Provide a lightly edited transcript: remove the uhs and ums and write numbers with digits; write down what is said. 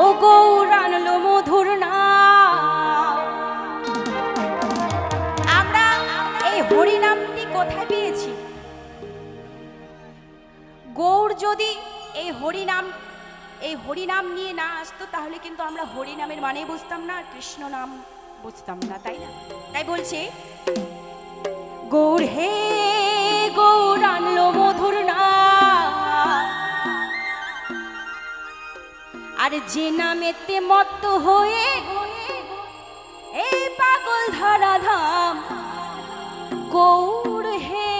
ও গৌর আনলো মধুর নাম। আমরা এই হরিনামটি কোথায় পেয়েছি? গৌর যদি এই হরিনাম নিয়ে না আসতো তাহলে কিন্তু আমরা হরিনামের মানে বুঝতাম না, কৃষ্ণ নাম বুঝতাম না, তাই না? তাই বলছে গৌর হে গৌর আনলো মধুর নাম, আর যে নামেতে মত্ত হয়ে এই পাগল ধরা ধাম গৌর হে।